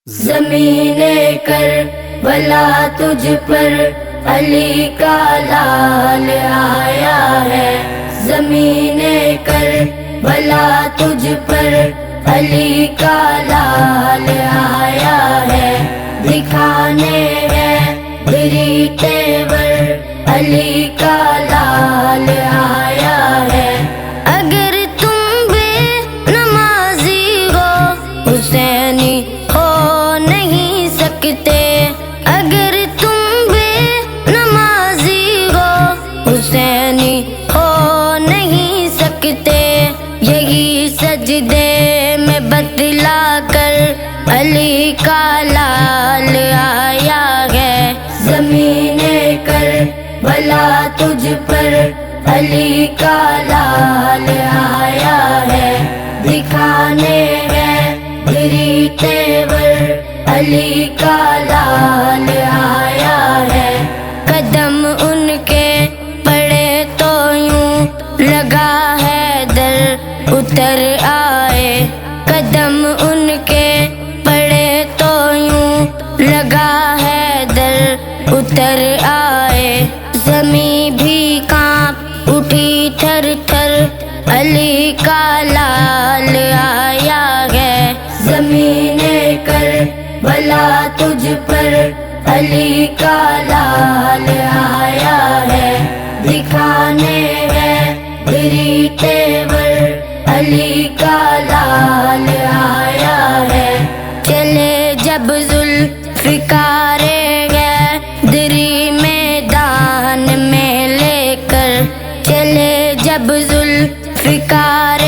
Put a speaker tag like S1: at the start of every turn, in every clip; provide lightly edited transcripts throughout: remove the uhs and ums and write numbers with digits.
S1: زمین کربلا تجھ پر علی کا لال آیا ہے، زمین کربلا تجھ پر علی کا لال آیا ہے، دکھانے ہے بری تیور علی کا لال آیا ہے۔ اگر تم بے نمازی ہو حسینی ہو نہیں سکتے، اگر تم بے نمازی ہو حسینی ہو نہیں سکتے، یہی سجدے میں بتلا کر علی کا لال آیا ہے، زمین کربلا تجھ پر علی کا لال آیا ہے، دکھانے ہے بری تیور علی کا لال آیا ہے۔ قدم ان کے پڑے تو یوں لگا ہے در اتر آئے، قدم ان کے پڑے تو یوں لگا ہے در اتر آئے، زمیں بھی کانپ اٹھی تھر تھر علی کا لال آیا ہے، زمین کربلا تجھ پر علی کا لال آیا ہے، دکھانے ہے بری تیور علی کا لال آیا ہے۔ چلے جب ذوالفقار غیدری میدان میں لے کر، چلے جب ذوالفقار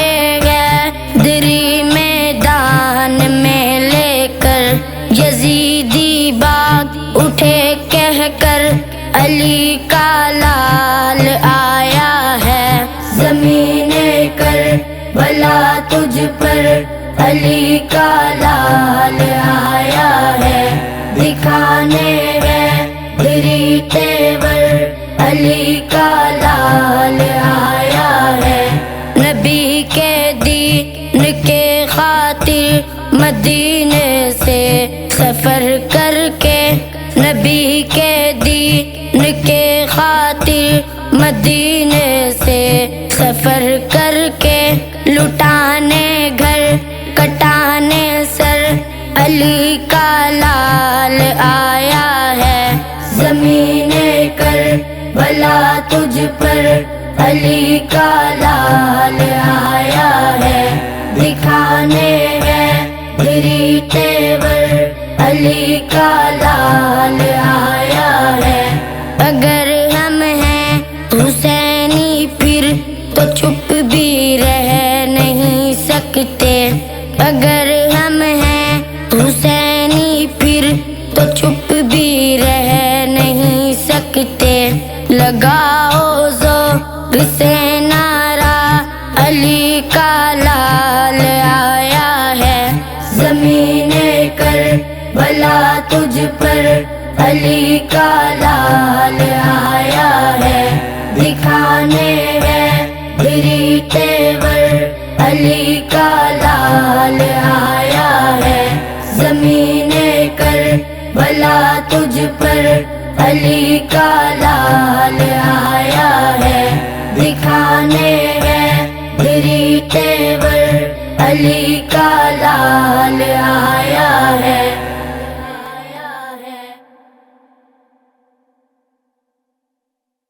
S1: غیدری میدان میں لے کر، یزیدی باغ اٹھے کہہ کر علی کا لال آیا ہے، زمین کربلا تجھ پر علی کا لال آیا ہے، دکھانے ہے بری تیور علی کا لال آیا ہے۔ نبی کے دین کے خاطر مدینے سے سفر کر کے، نبی کے دین کے خاطر مدینے سے سفر کر کے، لٹانے گھر کٹانے سر علی کا لال آیا ہے، زمین کربلا تجھ پر علی کا لال آیا ہے، دکھانے ہے بری تیور علی کا لال آیا ہے۔ اگر ہم ہیں حسینی پھر تو چھپ بھی رہ نہیں سکتے، اگر ہم ہیں حسینی پھر تو چھپ بھی رہ نہیں سکتے، لگاؤ زور سے نعرہ علی کا لال آیا ہے، زمین کربلا تجھ پر علی کا لال آیا ہے، دکھانے ہے بری تیور علی کا لال آیا ہے، زمین کربلا تجھ پر علی کا لال آیا ہے، دکھانے ہے بری تیور علی کا لال